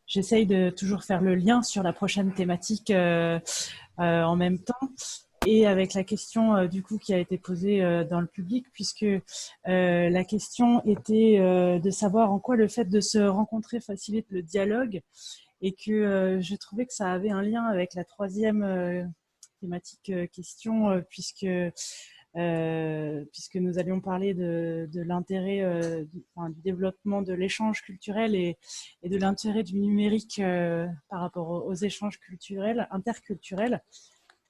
j'essaye de toujours faire le lien sur la prochaine thématique en même temps et avec la question du coup qui a été posée dans le public, puisque la question était de savoir en quoi le fait de se rencontrer facilite le dialogue, et que je trouvais que ça avait un lien avec la troisième thématique question, puisque nous allions parler de l'intérêt du développement de l'échange culturel et de l'intérêt du numérique par rapport aux échanges culturels, interculturels,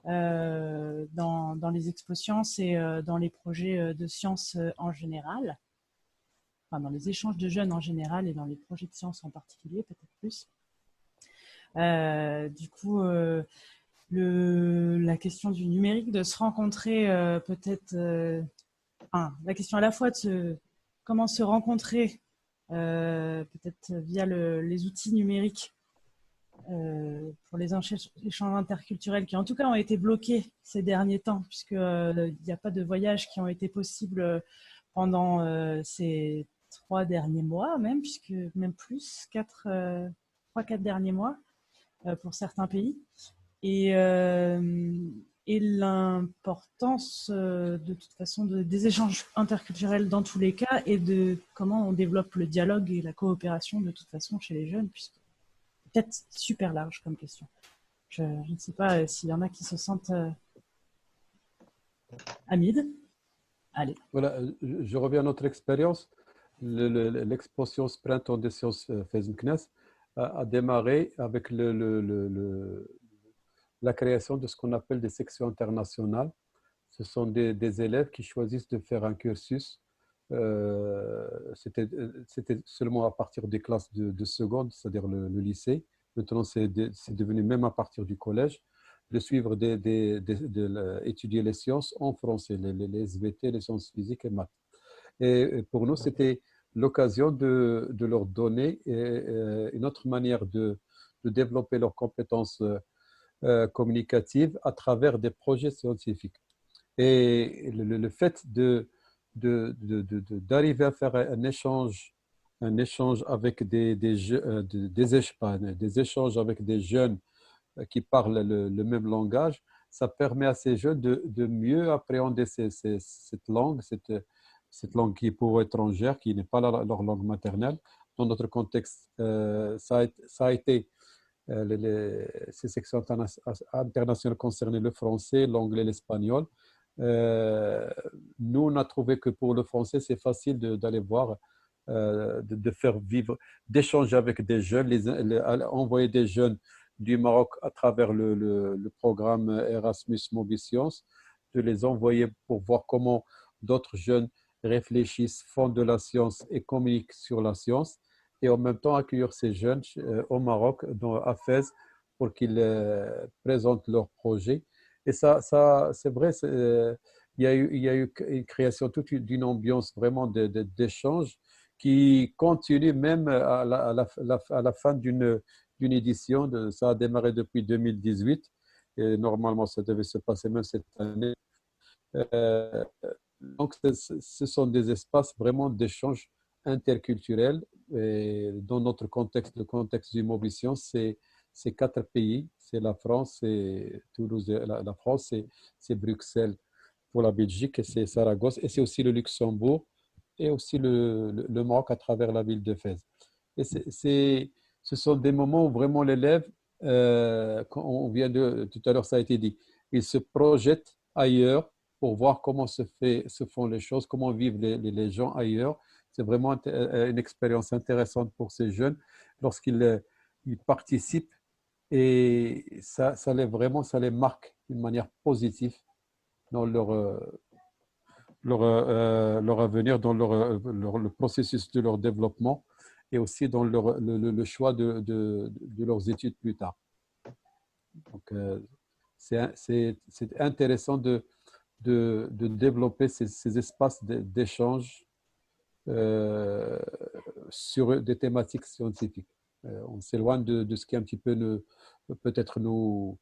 dans les expo-sciences et dans les projets de sciences en général, enfin dans les échanges de jeunes en général et dans les projets de sciences en particulier, peut-être plus. Du coup, la question du numérique, de se rencontrer peut-être, la question à la fois de comment se rencontrer peut-être via les outils numériques pour les échanges interculturels qui en tout cas ont été bloqués ces derniers temps, puisque il n'y a pas de voyages qui ont été possibles pendant ces 3 derniers mois, même, puisque même plus, 3-4 derniers mois pour certains pays. Et, et l'importance de toute façon des échanges interculturels dans tous les cas, et de comment on développe le dialogue et la coopération de toute façon chez les jeunes, puisque c'est peut-être super large comme question. Je ne sais pas s'il y en a qui se sentent Hamid. Allez. Voilà, je reviens à notre expérience. L'expo Sciences Printemps des sciences Fez Meknès a démarré avec la création de ce qu'on appelle des sections internationales. Ce sont des élèves qui choisissent de faire un cursus. C'était seulement à partir des classes de seconde, c'est-à-dire le lycée. Maintenant, c'est devenu même à partir du collège, de suivre étudier les sciences en français, les SVT, les sciences physiques et maths. Et pour nous, c'était l'occasion de leur donner une autre manière de développer leurs compétences communicatives à travers des projets scientifiques. Et le fait d'arriver à faire un échange avec des échanges avec des jeunes qui parlent le même langage, ça permet à ces jeunes de mieux appréhender cette langue qui est pour eux étrangère, qui n'est pas leur langue maternelle. Dans notre contexte, ça a été ces sections internationales concernaient le français, l'anglais, l'espagnol. Nous, on a trouvé que pour le français, c'est facile d'aller voir, de faire vivre, d'échanger avec des jeunes, envoyer des jeunes du Maroc à travers le programme Erasmus Mobitions, de les envoyer pour voir comment d'autres jeunes réfléchissent, font de la science et communiquent sur la science, et en même temps accueillir ces jeunes au Maroc, à Fès, pour qu'ils présentent leurs projets. Et ça c'est vrai, il y a eu une création toute d'une ambiance vraiment d'échange qui continue même à la fin d'une édition. Ça a démarré depuis 2018 et normalement ça devait se passer même cette année. Euh, donc, ce sont des espaces vraiment d'échange interculturel. Et dans notre contexte, le contexte du Mobition, c'est 4 pays. C'est la France, c'est Toulouse, la France, c'est Bruxelles pour la Belgique, et c'est Saragosse, et c'est aussi le Luxembourg, et aussi le Maroc à travers la ville de Fès. Et ce sont des moments où vraiment l'élève, quand on vient tout à l'heure, ça a été dit, il se projette ailleurs pour voir comment se font les choses, comment vivent les gens ailleurs. C'est vraiment une expérience intéressante pour ces jeunes lorsqu'ils ils participent, et ça les marque d'une manière positive dans leur avenir, dans le processus de leur développement, et aussi dans le choix de leurs études plus tard. Donc, c'est intéressant de développer ces espaces d'échange sur des thématiques scientifiques. On s'éloigne de ce qui un petit peu peut-être nous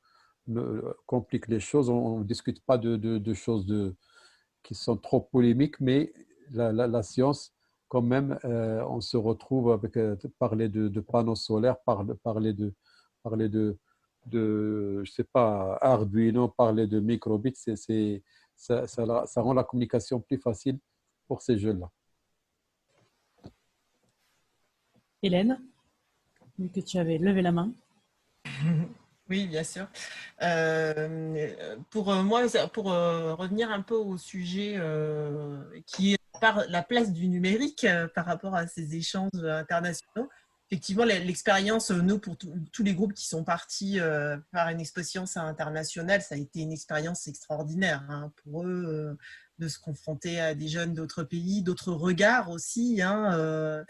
complique les choses. On ne discute pas de choses qui sont trop polémiques, mais la science quand même, on se retrouve avec parler de panneaux solaires, parler je sais pas, Arduino, parler de microbits, ça rend la communication plus facile pour ces jeunes-là. Hélène, vu que tu avais levé la main. Oui, bien sûr. Pour moi, pour revenir un peu au sujet qui est la place du numérique par rapport à ces échanges internationaux, effectivement, l'expérience, nous, pour tous les groupes qui sont partis par une exposition internationale, ça a été une expérience extraordinaire hein, pour eux de se confronter à des jeunes d'autres pays, d'autres regards aussi. Hein,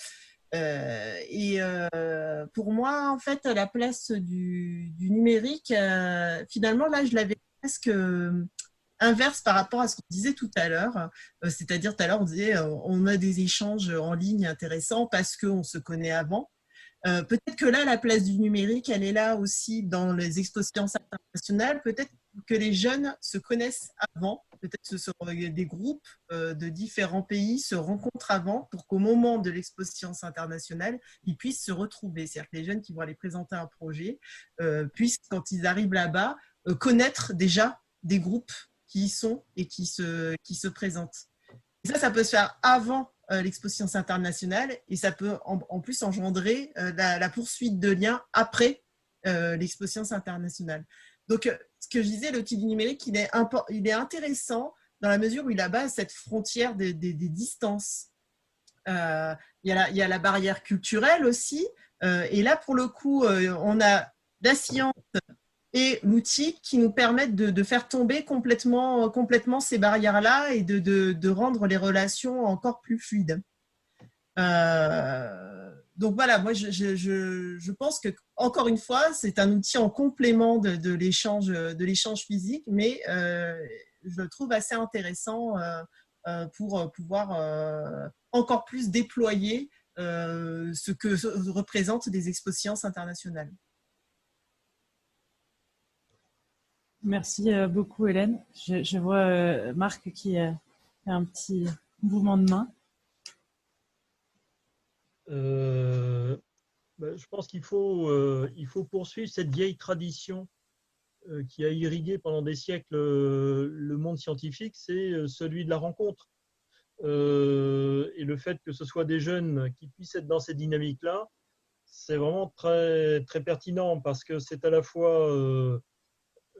pour moi, en fait, la place du numérique, finalement, là, je l'avais presque inverse par rapport à ce qu'on disait tout à l'heure. C'est-à-dire, tout à l'heure, on disait on a des échanges en ligne intéressants parce qu'on se connaît avant. Peut-être que là, la place du numérique, elle est là aussi dans les expositions internationales. Peut-être que les jeunes se connaissent avant. Peut-être que ce sont des groupes de différents pays se rencontrent avant pour qu'au moment de l'exposition internationale, ils puissent se retrouver. C'est-à-dire que les jeunes qui vont aller présenter un projet puissent, quand ils arrivent là-bas, connaître déjà des groupes qui y sont et qui se présentent. Et ça peut se faire avant l'exposition internationale et ça peut en plus engendrer la poursuite de liens après l'exposition internationale. Donc, ce que je disais, l'outil du numérique, il est intéressant dans la mesure où il abat cette frontière des distances. Il y a la barrière culturelle aussi. Et là, pour le coup, on a la science et l'outil qui nous permettent de faire tomber complètement ces barrières-là et de rendre les relations encore plus fluides. Donc voilà, moi je pense que encore une fois, c'est un outil en complément de l'échange physique, mais je le trouve assez intéressant pour pouvoir encore plus déployer ce que représentent des expositions internationales. Merci beaucoup, Hélène. Je vois Marc qui fait un petit mouvement de main. Je pense qu'il faut poursuivre cette vieille tradition qui a irrigué pendant des siècles le monde scientifique, c'est celui de la rencontre. Et le fait que ce soit des jeunes qui puissent être dans cette dynamique-là, c'est vraiment très, très pertinent parce que c'est à la fois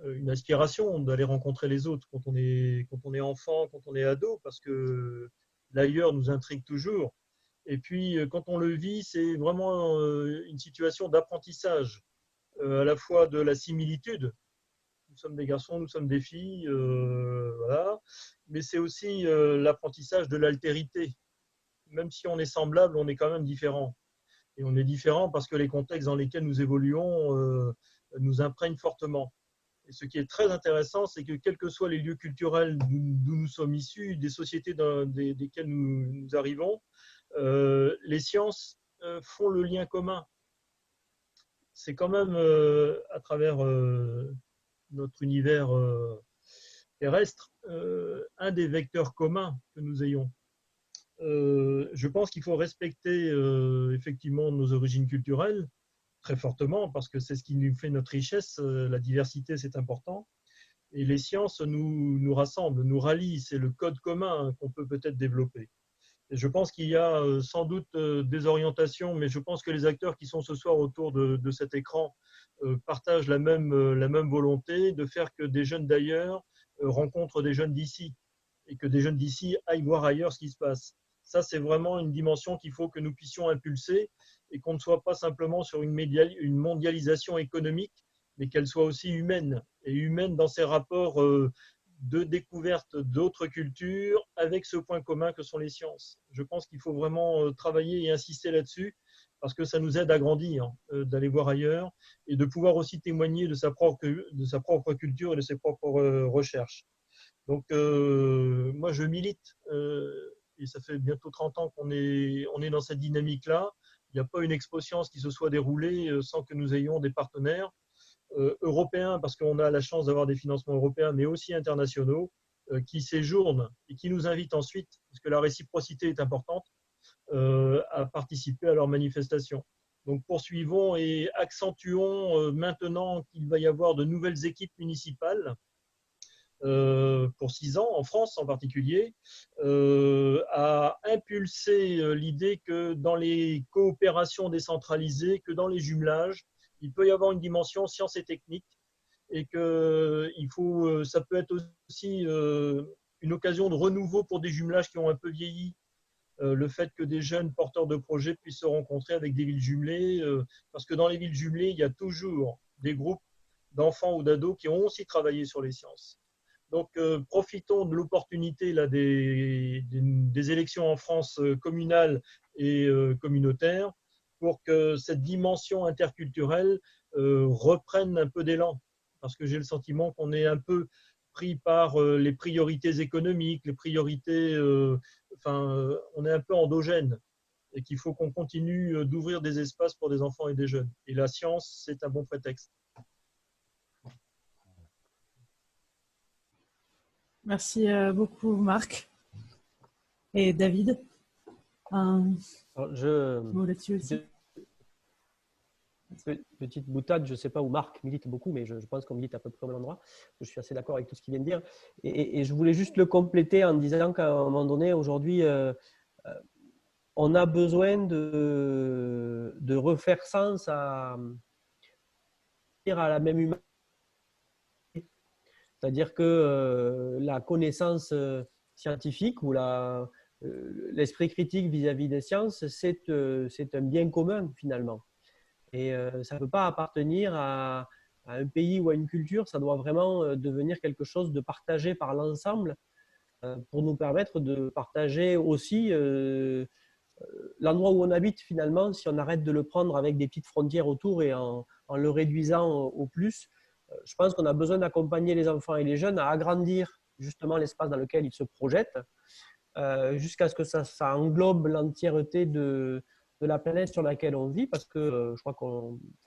une aspiration d'aller rencontrer les autres quand on est enfant, quand on est ado, parce que l'ailleurs nous intrigue toujours. Et puis, quand on le vit, c'est vraiment une situation d'apprentissage, à la fois de la similitude. Nous sommes des garçons, nous sommes des filles, voilà. Mais c'est aussi l'apprentissage de l'altérité. Même si on est semblable, on est quand même différent. Et on est différent parce que les contextes dans lesquels nous évoluons nous imprègnent fortement. Et ce qui est très intéressant, c'est que quels que soient les lieux culturels d'où nous sommes issus, des sociétés desquelles nous arrivons, les sciences font le lien commun. C'est quand même à travers notre univers terrestre un des vecteurs communs que nous ayons. Je pense qu'il faut respecter effectivement nos origines culturelles très fortement parce que c'est ce qui nous fait notre richesse. La diversité, c'est important. Et les sciences nous rassemblent, nous rallient. C'est le code commun qu'on peut peut-être développer. Et je pense qu'il y a sans doute des orientations, mais je pense que les acteurs qui sont ce soir autour de cet écran partagent la même volonté de faire que des jeunes d'ailleurs rencontrent des jeunes d'ici et que des jeunes d'ici aillent voir ailleurs ce qui se passe. Ça, c'est vraiment une dimension qu'il faut que nous puissions impulser et qu'on ne soit pas simplement sur une mondialisation économique, mais qu'elle soit aussi humaine, et humaine dans ses rapports de découverte d'autres cultures avec ce point commun que sont les sciences. Je pense qu'il faut vraiment travailler et insister là-dessus parce que ça nous aide à grandir, d'aller voir ailleurs et de pouvoir aussi témoigner de sa propre culture et de ses propres recherches. Donc, moi, je milite et ça fait bientôt 30 ans qu'on est dans cette dynamique-là. Il n'y a pas une exposition qui se soit déroulée sans que nous ayons des partenaires européens, parce qu'on a la chance d'avoir des financements européens, mais aussi internationaux, qui séjournent et qui nous invitent ensuite, parce que la réciprocité est importante, à participer à leurs manifestations. Donc poursuivons et accentuons maintenant qu'il va y avoir de nouvelles équipes municipales pour 6 ans, en France en particulier, à impulser l'idée que dans les coopérations décentralisées, que dans les jumelages, il peut y avoir une dimension sciences et techniques et que ça peut être aussi une occasion de renouveau pour des jumelages qui ont un peu vieilli. Le fait que des jeunes porteurs de projets puissent se rencontrer avec des villes jumelées, parce que dans les villes jumelées, il y a toujours des groupes d'enfants ou d'ados qui ont aussi travaillé sur les sciences. Donc, profitons de l'opportunité là, des élections en France communales et communautaires pour que cette dimension interculturelle reprenne un peu d'élan. Parce que j'ai le sentiment qu'on est un peu pris par les priorités économiques, les priorités, on est un peu endogène et qu'il faut qu'on continue d'ouvrir des espaces pour des enfants et des jeunes. Et la science, c'est un bon prétexte. Merci beaucoup, Marc. Et David, un mot là-dessus aussi. Petite boutade, je ne sais pas où Marc milite beaucoup, mais je pense qu'on milite à peu près au même endroit. Je suis assez d'accord avec tout ce qu'il vient de dire. Et je voulais juste le compléter en disant qu'à un moment donné, aujourd'hui, on a besoin de refaire sens à la même humanité. C'est-à-dire que la connaissance scientifique ou l'esprit critique vis-à-vis des sciences, c'est un bien commun finalement. Et ça ne peut pas appartenir à un pays ou à une culture, ça doit vraiment devenir quelque chose de partagé par l'ensemble pour nous permettre de partager aussi l'endroit où on habite finalement, si on arrête de le prendre avec des petites frontières autour et en le réduisant au plus. Je pense qu'on a besoin d'accompagner les enfants et les jeunes à agrandir justement l'espace dans lequel ils se projettent jusqu'à ce que ça englobe l'entièreté de la planète sur laquelle on vit, parce que je crois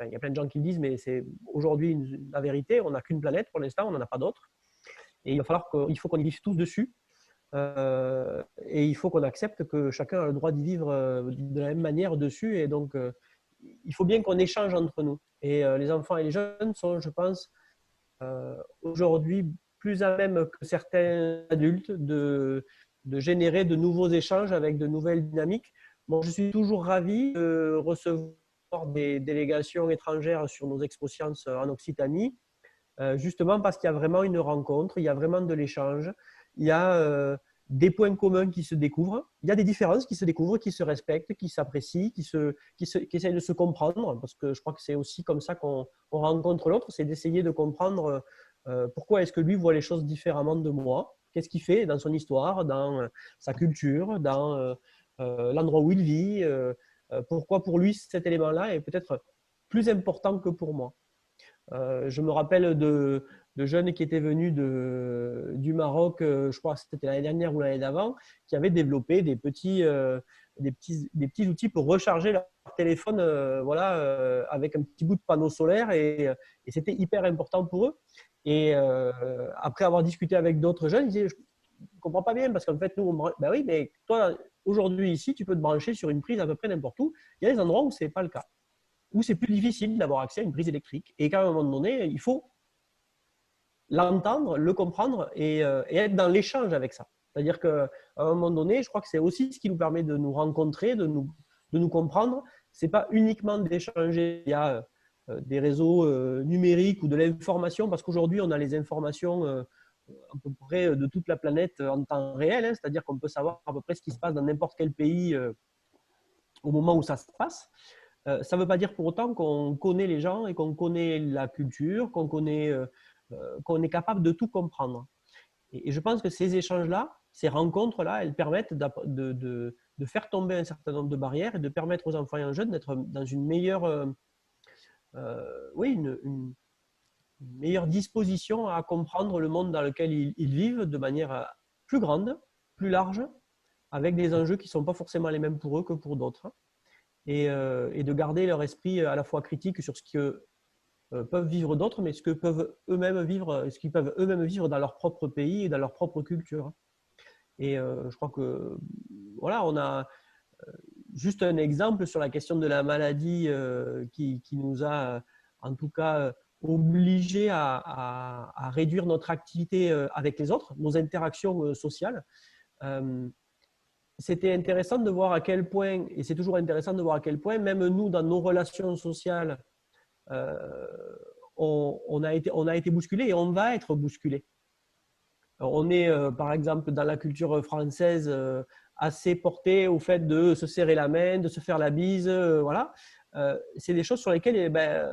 il y a plein de gens qui le disent, mais c'est aujourd'hui la vérité, on n'a qu'une planète pour l'instant, on n'en a pas d'autre. Et il faut qu'on y vive tous dessus. Et il faut qu'on accepte que chacun a le droit d'y vivre de la même manière dessus. Et donc, il faut bien qu'on échange entre nous. Et les enfants et les jeunes sont, je pense, aujourd'hui plus à même que certains adultes de générer de nouveaux échanges avec de nouvelles dynamiques. Bon, je suis toujours ravi de recevoir des délégations étrangères sur nos Expo Sciences en Occitanie, justement parce qu'il y a vraiment une rencontre, il y a vraiment de l'échange, il y a des points communs qui se découvrent, il y a des différences qui se découvrent, qui se respectent, qui s'apprécient, qui essayent de se comprendre, parce que je crois que c'est aussi comme ça qu'on rencontre l'autre, c'est d'essayer de comprendre pourquoi est-ce que lui voit les choses différemment de moi, qu'est-ce qu'il fait dans son histoire, dans sa culture, dans l'endroit où il vit, pourquoi pour lui cet élément-là est peut-être plus important que pour moi. Je me rappelle de jeunes qui étaient venus du Maroc, je crois que c'était l'année dernière ou l'année d'avant, qui avaient développé des petits outils pour recharger leur téléphone avec un petit bout de panneau solaire et c'était hyper important pour eux. Et après avoir discuté avec d'autres jeunes, ils disaient « je ne comprends pas bien parce qu'en fait, nous, ben oui, mais toi, aujourd'hui ici, tu peux te brancher sur une prise à peu près n'importe où. Il y a des endroits où ce n'est pas le cas, où c'est plus difficile d'avoir accès à une prise électrique. Et qu'à un moment donné, il faut l'entendre, le comprendre et être dans l'échange avec ça. C'est-à-dire qu'à un moment donné, je crois que c'est aussi ce qui nous permet de nous rencontrer, de nous comprendre. Ce n'est pas uniquement d'échanger via des réseaux numériques ou de l'information, parce qu'aujourd'hui, on a les informations à peu près de toute la planète en temps réel, hein, c'est-à-dire qu'on peut savoir à peu près ce qui se passe dans n'importe quel pays au moment où ça se passe. Ça ne veut pas dire pour autant qu'on connaît les gens et qu'on connaît la culture, qu'on est capable de tout comprendre. Et je pense que ces échanges-là, ces rencontres-là, elles permettent de faire tomber un certain nombre de barrières et de permettre aux enfants et aux jeunes d'être dans une meilleure, une meilleure disposition à comprendre le monde dans lequel ils vivent de manière plus grande, plus large, avec des enjeux qui ne sont pas forcément les mêmes pour eux que pour d'autres. Et de garder leur esprit à la fois critique sur ce que peuvent vivre d'autres, mais ce que peuvent eux-mêmes vivre, ce qu'ils peuvent eux-mêmes vivre dans leur propre pays et dans leur propre culture. Et je crois que voilà, juste un exemple sur la question de la maladie qui nous a en tout cas obligés à réduire notre activité avec les autres, nos interactions sociales. C'était intéressant de voir à quel point, et c'est toujours intéressant de voir à quel point, même nous, dans nos relations sociales, on a été bousculé et on va être bousculé. On est, par exemple, dans la culture française, assez porté au fait de se serrer la main, de se faire la bise, voilà. C'est des choses sur lesquelles, eh ben,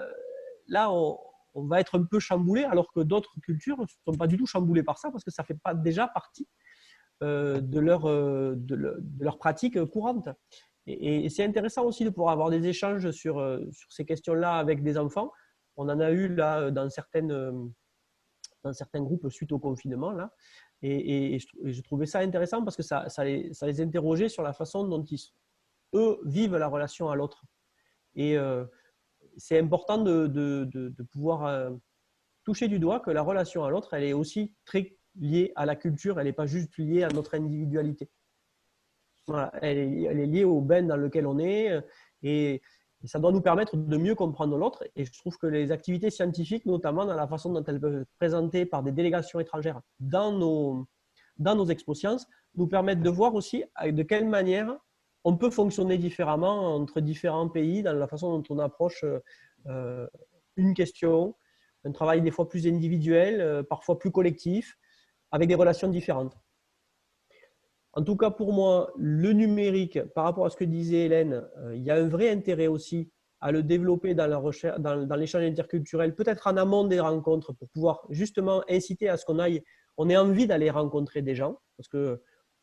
là, on va être un peu chamboulé, alors que d'autres cultures ne sont pas du tout chamboulées par ça, parce que ça ne fait pas déjà partie de leur pratique courante. Et c'est intéressant aussi de pouvoir avoir des échanges sur ces questions-là avec des enfants. On en a eu là dans certains groupes suite au confinement. Là. Et je trouvais ça intéressant parce que ça les interrogeait sur la façon dont eux vivent la relation à l'autre. Et c'est important de pouvoir toucher du doigt que la relation à l'autre, elle est aussi très liée à la culture, elle n'est pas juste liée à notre individualité. Voilà, elle est liée au bain dans lequel on est et ça doit nous permettre de mieux comprendre l'autre. Et je trouve que les activités scientifiques, notamment dans la façon dont elles peuvent être présentées par des délégations étrangères dans nos expos sciences, nous permettent de voir aussi de quelle manière on peut fonctionner différemment entre différents pays dans la façon dont on approche une question, un travail des fois plus individuel, parfois plus collectif, avec des relations différentes. En tout cas, pour moi, le numérique, par rapport à ce que disait Hélène, il y a un vrai intérêt aussi à le développer dans la recherche, dans l'échange interculturel, peut-être en amont des rencontres, pour pouvoir justement inciter à ce qu'on ait envie d'aller rencontrer des gens. Parce que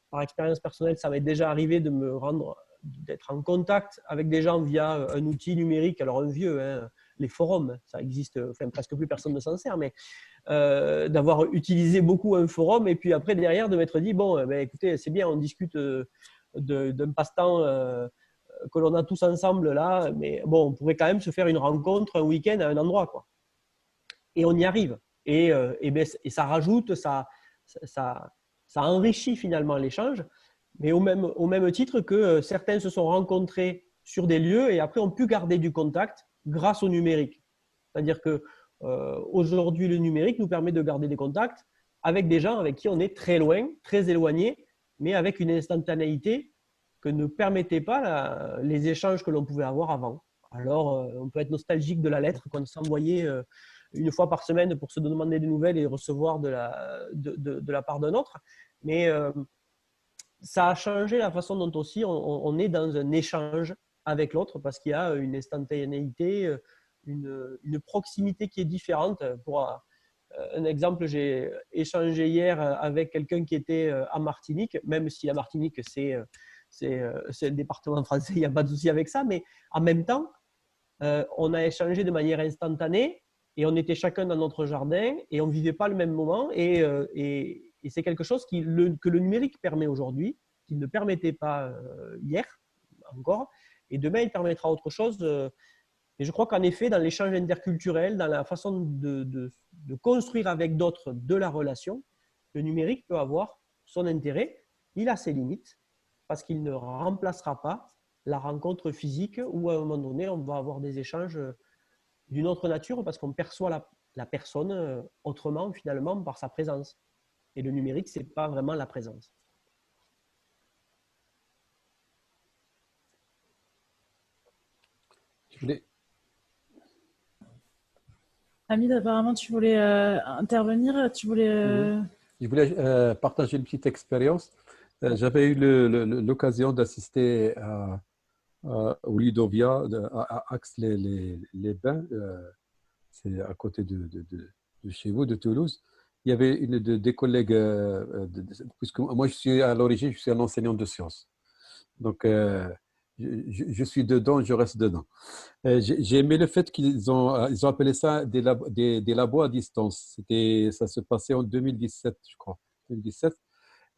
par expérience personnelle, ça m'est déjà arrivé d'être en contact avec des gens via un outil numérique, alors un vieux, hein, les forums, ça existe, enfin presque plus personne ne s'en sert, mais d'avoir utilisé beaucoup un forum et puis après derrière de m'être dit bon, ben, écoutez, c'est bien, on discute d'un passe-temps que l'on a tous ensemble là, mais bon, on pourrait quand même se faire une rencontre un week-end à un endroit, quoi. Et on y arrive. Et ça rajoute, ça enrichit finalement l'échange, mais au même titre que certains se sont rencontrés sur des lieux et après ont pu garder du contact grâce au numérique. C'est-à-dire que aujourd'hui, le numérique nous permet de garder des contacts avec des gens avec qui on est très loin, très éloigné, mais avec une instantanéité que ne permettaient pas les échanges que l'on pouvait avoir avant. Alors, on peut être nostalgique de la lettre qu'on s'envoyait une fois par semaine pour se demander des nouvelles et recevoir de la part d'un autre, mais ça a changé la façon dont aussi on est dans un échange avec l'autre parce qu'il y a une instantanéité, une proximité qui est différente. Pour un exemple, j'ai échangé hier avec quelqu'un qui était à Martinique, même si la Martinique, c'est le département français, il n'y a pas de souci avec ça, mais en même temps, on a échangé de manière instantanée et on était chacun dans notre jardin et on ne vivait pas le même moment et c'est quelque chose que le numérique permet aujourd'hui, qu'il ne permettait pas hier encore, et demain il permettra autre chose. Et je crois qu'en effet, dans l'échange interculturel, dans la façon de construire avec d'autres de la relation, le numérique peut avoir son intérêt. Il a ses limites parce qu'il ne remplacera pas la rencontre physique où à un moment donné, on va avoir des échanges d'une autre nature parce qu'on perçoit la personne autrement finalement par sa présence. Et le numérique, ce n'est pas vraiment la présence. Hamid, apparemment, tu voulais intervenir. Tu voulais. Je voulais partager une petite expérience. J'avais eu l'occasion d'assister au Ludovia, à Aix-les-Bains. C'est à côté de chez vous, de Toulouse. Il y avait des collègues, puisque moi, à l'origine, je suis un enseignant de sciences. Donc, je suis dedans, je reste dedans. J'ai aimé le fait qu'ils ont appelé ça des labos à distance. Ça se passait en 2017, je crois. 2017.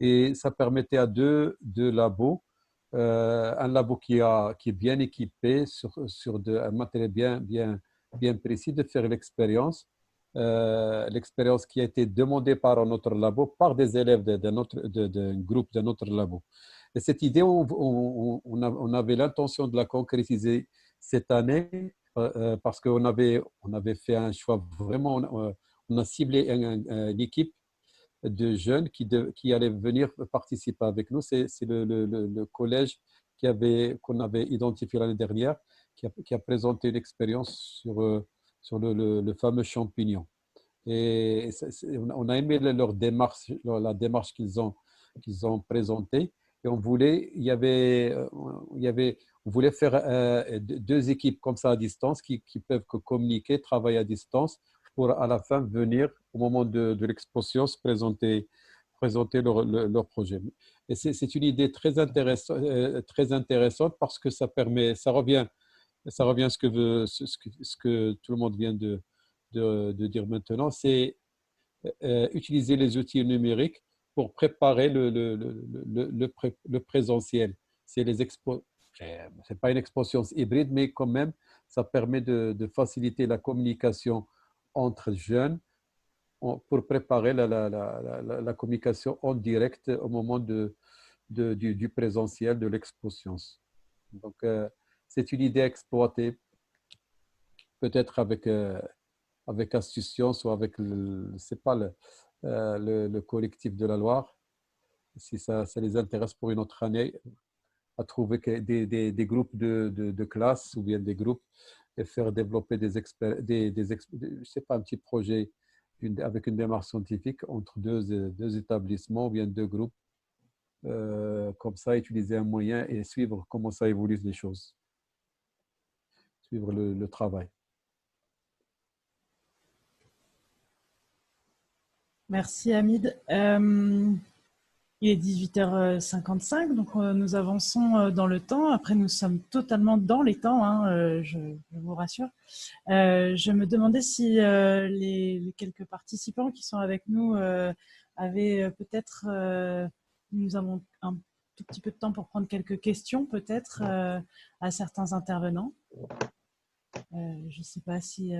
Et ça permettait à deux labos, un labo qui est bien équipé sur un matériel bien précis, de faire l'expérience. L'expérience qui a été demandée par un autre labo, par des élèves d'un groupe d'un autre labo. Et cette idée, on avait l'intention de la concrétiser cette année parce qu'on avait fait un choix vraiment, on a ciblé une équipe de jeunes qui allaient venir participer avec nous. C'est le collège qu'on avait identifié l'année dernière qui a présenté une expérience sur le fameux champignon. Et on a aimé leur démarche, la démarche qu'ils ont présentée. Et on voulait faire deux équipes comme ça à distance qui peuvent communiquer, travailler à distance pour à la fin venir au moment de l'exposition se présenter leur projet. Et c'est une idée très intéressante parce que ça revient à ce que tout le monde vient de dire maintenant, c'est utiliser les outils numériques pour préparer le présentiel. C'est pas une expérience hybride, mais quand même, ça permet de faciliter la communication entre jeunes pour préparer la communication en direct au moment du présentiel, de l'exposition. Donc, c'est une idée à exploiter, peut-être avec Astucience ou avec c'est pas le collectif de la Loire, si ça les intéresse pour une autre année, à trouver des groupes de classe ou bien des groupes et faire développer je sais pas, un petit projet avec une démarche scientifique entre deux établissements ou bien deux groupes. Comme ça, utiliser un moyen et suivre comment ça évolue les choses. Suivre le travail. Merci Hamid. Il est 18h55, donc nous avançons dans le temps. Après, nous sommes totalement dans les temps, hein, je vous rassure. Je me demandais si les quelques participants qui sont avec nous avaient peut-être... nous avons un tout petit peu de temps pour prendre quelques questions, peut-être, à certains intervenants. Je ne sais pas si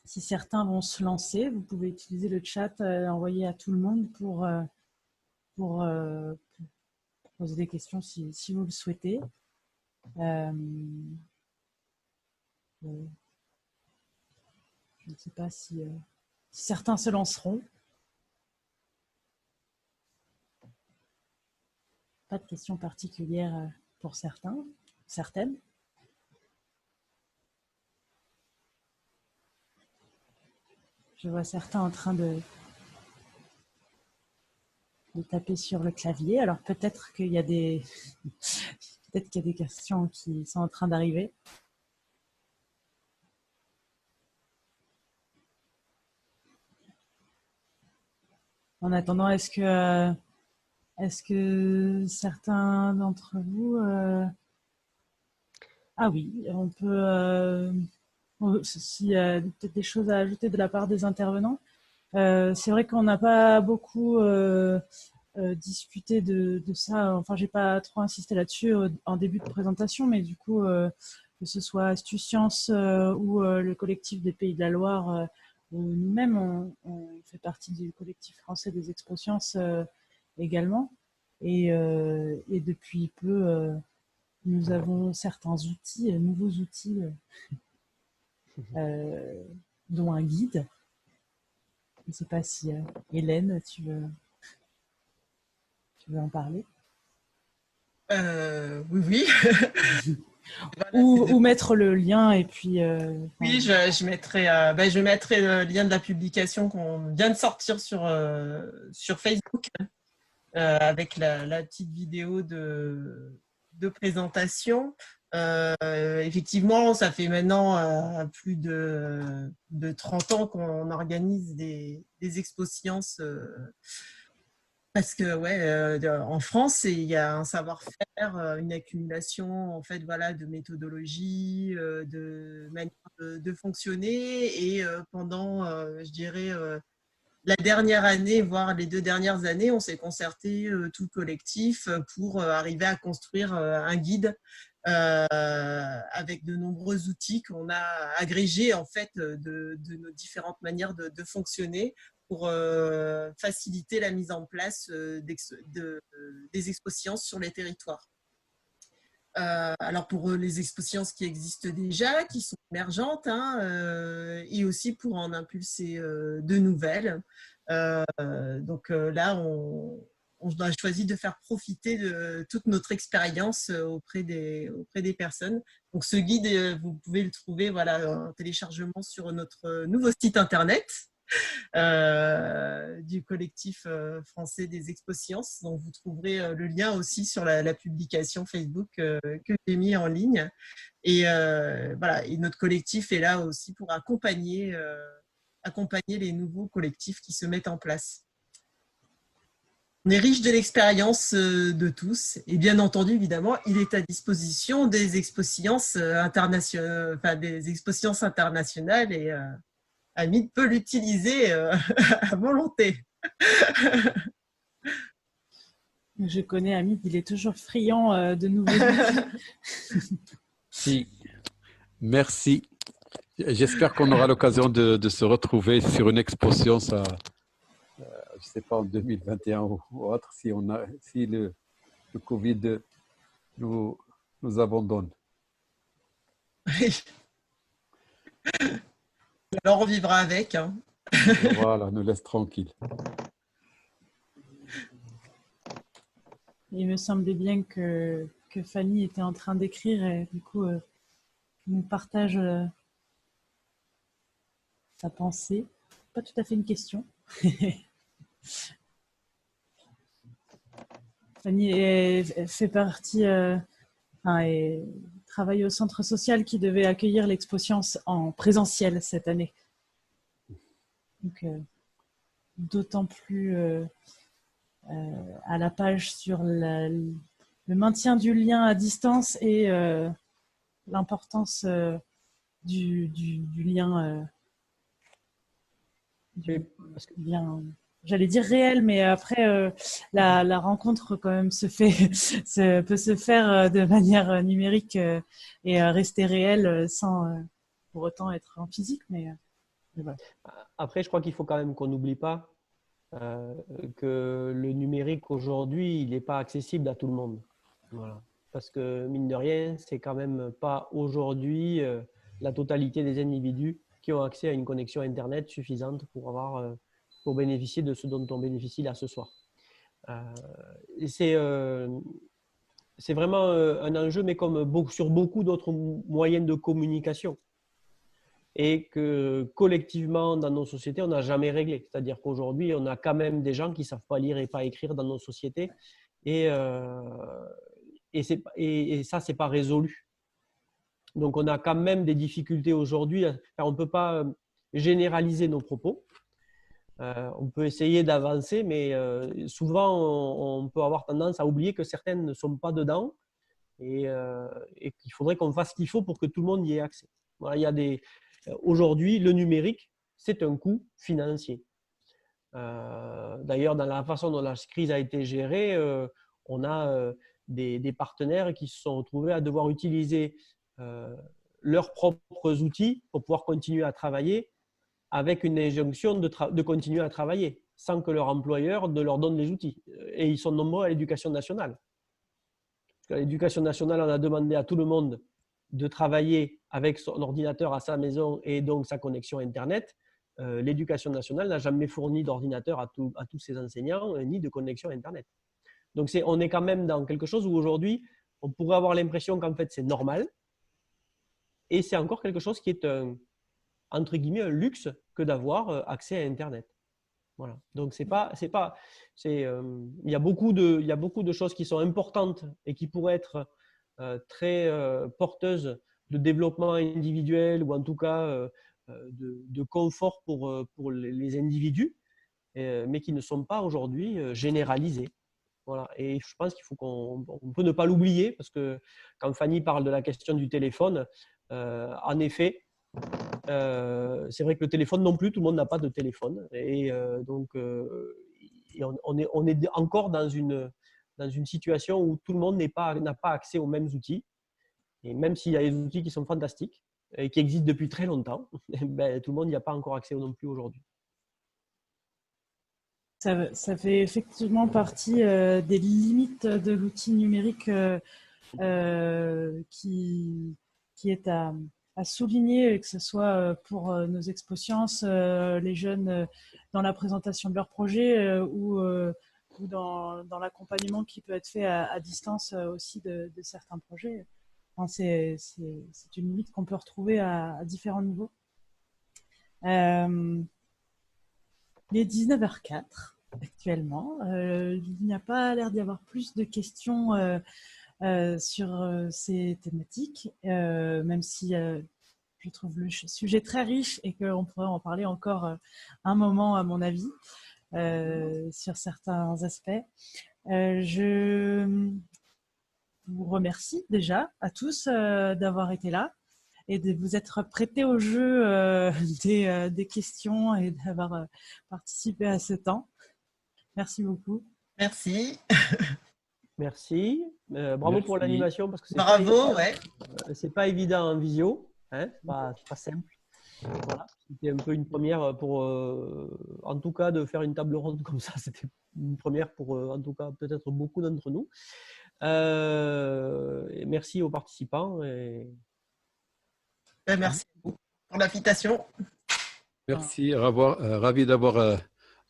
certains vont se lancer. Vous pouvez utiliser le chat envoyé à tout le monde pour poser des questions si vous le souhaitez. Je ne sais pas si certains se lanceront. Pas de questions particulières pour certaines. Je vois certains en train de taper sur le clavier. Alors peut-être qu'il y a des questions qui sont en train d'arriver. En attendant, est-ce que certains d'entre vous... Ah oui, on peut... s'il y a peut-être des choses à ajouter de la part des intervenants. C'est vrai qu'on n'a pas beaucoup discuté de ça. Enfin, j'ai pas trop insisté là-dessus en début de présentation, mais du coup, que ce soit Astucience ou le collectif des Pays de la Loire, ou nous-mêmes, on fait partie du collectif français des Exposciences également. Et depuis peu, nous avons certains outils, nouveaux outils, dont un guide. Je ne sais pas si Hélène, tu veux en parler. Oui. Voilà, ou mettre le lien et puis... oui, je mettrai le lien de la publication qu'on vient de sortir sur Facebook avec la petite vidéo de présentation. Effectivement, ça fait maintenant plus de 30 ans qu'on organise des expo-sciences parce que en France, il y a un savoir-faire, une accumulation en fait, voilà, de méthodologie, de manière de fonctionner. Et pendant, je dirais, la dernière année, voire les 2 dernières années, on s'est concerté tout collectif pour arriver à construire un guide avec de nombreux outils qu'on a agrégés en fait de nos différentes manières de fonctionner pour faciliter la mise en place des expo-sciences sur les territoires. Alors pour les expo-sciences qui existent déjà, qui sont émergentes, et aussi pour en impulser de nouvelles. Donc là, on a choisi de faire profiter de toute notre expérience auprès des personnes. Donc ce guide, vous pouvez le trouver en téléchargement sur notre nouveau site internet. Du collectif français des Expo-Sciences. Donc, vous trouverez le lien aussi sur la publication Facebook que j'ai mis en ligne. Et et notre collectif est là aussi pour accompagner les nouveaux collectifs qui se mettent en place. On est riche de l'expérience de tous et bien entendu, évidemment, il est à disposition des Expo-Sciences internationales, et Hamid peut l'utiliser à volonté. Je connais Hamid, il est toujours friand de nouveaux outils. Si. Merci. J'espère qu'on aura l'occasion de se retrouver sur une exposition, je ne sais pas, en 2021 ou autre, si le Covid nous abandonne. Alors on vivra avec. Voilà, nous laisse tranquille. Il me semblait bien que Fanny était en train d'écrire et du coup, nous partage sa pensée. Pas tout à fait une question. Fanny fait partie, et travaille au centre social qui devait accueillir l'Expo-Sciences en présentiel cette année. Donc, d'autant plus à la page sur le maintien du lien à distance et l'importance du lien, j'allais dire réel, mais après la rencontre quand même peut se faire de manière numérique et rester réelle sans pour autant être en physique. Mais voilà. Après, je crois qu'il faut quand même qu'on n'oublie pas que le numérique aujourd'hui, il n'est pas accessible à tout le monde. Voilà. Parce que mine de rien, c'est quand même pas aujourd'hui la totalité des individus qui ont accès à une connexion Internet suffisante pour bénéficier de ce dont on bénéficie là ce soir. C'est vraiment un enjeu, mais comme sur beaucoup d'autres moyens de communication. Et que collectivement, dans nos sociétés, on n'a jamais réglé. C'est-à-dire qu'aujourd'hui, on a quand même des gens qui ne savent pas lire et pas écrire dans nos sociétés. Et ça, ce n'est pas résolu. Donc, on a quand même des difficultés aujourd'hui. On ne peut pas généraliser nos propos. On peut essayer d'avancer, mais souvent, on peut avoir tendance à oublier que certaines ne sont pas dedans et qu'il faudrait qu'on fasse ce qu'il faut pour que tout le monde y ait accès. Voilà, il y a aujourd'hui, le numérique, c'est un coût financier. D'ailleurs, dans la façon dont la crise a été gérée, on a des partenaires qui se sont retrouvés à devoir utiliser leurs propres outils pour pouvoir continuer à travailler avec une injonction de continuer à travailler sans que leur employeur ne leur donne les outils. Et ils sont nombreux à l'Éducation nationale. Parce qu'à l'Éducation nationale, on a demandé à tout le monde de travailler avec son ordinateur à sa maison et donc sa connexion Internet. L'Éducation nationale n'a jamais fourni d'ordinateur à tous ses enseignants ni de connexion Internet. Donc, on est quand même dans quelque chose où aujourd'hui, on pourrait avoir l'impression qu'en fait, c'est normal. Et c'est encore quelque chose qui est, entre guillemets, un luxe que d'avoir accès à Internet. Voilà. Donc, il y a beaucoup de choses qui sont importantes et qui pourraient être très porteuses de développement individuel ou en tout cas de confort pour les individus, mais qui ne sont pas aujourd'hui généralisées. Voilà. Et je pense qu'on peut ne pas l'oublier parce que quand Fanny parle de la question du téléphone, en effet, c'est vrai que le téléphone non plus, tout le monde n'a pas de téléphone. Et donc, on est encore dans une situation où tout le monde n'a pas accès aux mêmes outils. Et même s'il y a des outils qui sont fantastiques et qui existent depuis très longtemps, tout le monde n'y a pas encore accès non plus aujourd'hui. Ça fait effectivement partie des limites de l'outil numérique qui est à souligner, que ce soit pour nos expo-sciences, les jeunes dans la présentation de leur projet ou dans l'accompagnement qui peut être fait à distance aussi de certains projets. Enfin, c'est une limite qu'on peut retrouver à différents niveaux. Il est 19h04 actuellement. Il n'y a pas l'air d'y avoir plus de questions sur ces thématiques, même si je trouve le sujet très riche et qu'on pourrait en parler encore un moment, à mon avis, sur certains aspects. Je vous remercie déjà à tous d'avoir été là et de vous être prêtés au jeu des questions et d'avoir participé à ce temps. Merci beaucoup. Merci. Merci. Bravo Merci. pour l'animation parce que c'est pas évident en visio. Hein, c'est pas simple. Voilà. C'était un peu une première pour, en tout cas, de faire une table ronde comme ça. C'était une première pour, en tout cas, peut-être beaucoup d'entre nous. Et merci aux participants. Merci pour l'invitation. Merci, ravi d'avoir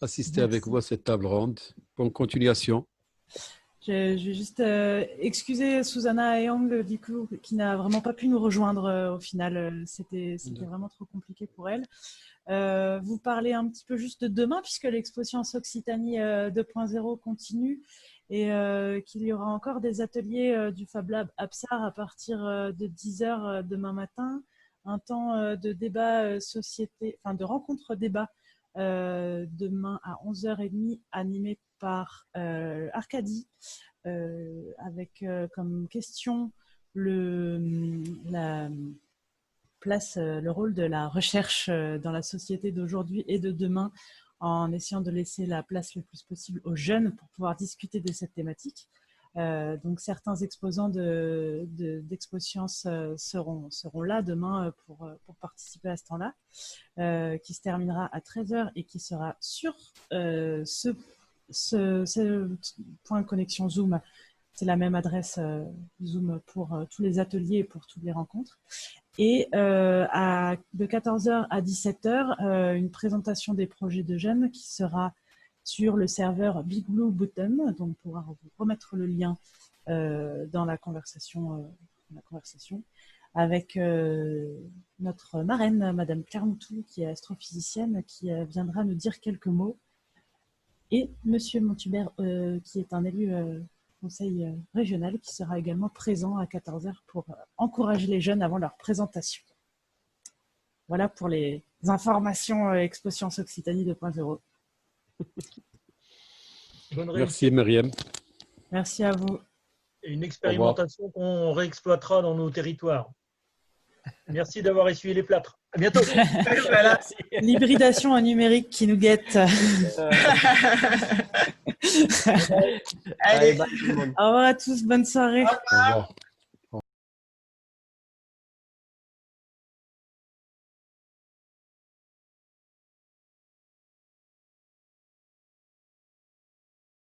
assisté Merci. avec vous à cette table ronde. Bonne continuation. Je vais juste excuser Susanna Young, du coup, qui n'a vraiment pas pu nous rejoindre au final. C'était vraiment trop compliqué pour elle. Vous parlez un petit peu juste de demain, puisque l'Expo Sciences Occitanie 2.0 continue et qu'il y aura encore des ateliers du Fab Lab Absar à partir de 10h demain matin. Un temps de débat de rencontre-débat demain à 11h30, animé par Arcadie, avec comme question le rôle de la recherche dans la société d'aujourd'hui et de demain, en essayant de laisser la place le plus possible aux jeunes pour pouvoir discuter de cette thématique. Donc certains exposants d'Expo Sciences seront là demain pour participer à ce temps-là, qui se terminera à 13h et qui sera sur ce point de connexion Zoom. C'est la même adresse Zoom pour tous les ateliers et pour toutes les rencontres. Et de 14h à 17h, une présentation des projets de jeunes qui sera sur le serveur Big Blue Button. Donc, on pourra vous remettre le lien dans la conversation, avec notre marraine, Madame Claire Moutou, qui est astrophysicienne, qui viendra nous dire quelques mots. Et Monsieur Montubert, qui est un élu conseil régional, qui sera également présent à 14h pour encourager les jeunes avant leur présentation. Voilà pour les informations Expo Sciences Occitanie 2.0. Merci Myriam. Merci à vous. Et une expérimentation qu'on réexploitera dans nos territoires. Merci d'avoir essuyé les plâtres. À bientôt. Voilà. L'hybridation en numérique qui nous guette. Allez. Bye, tout le monde. Au revoir à tous, bonne soirée. Au revoir.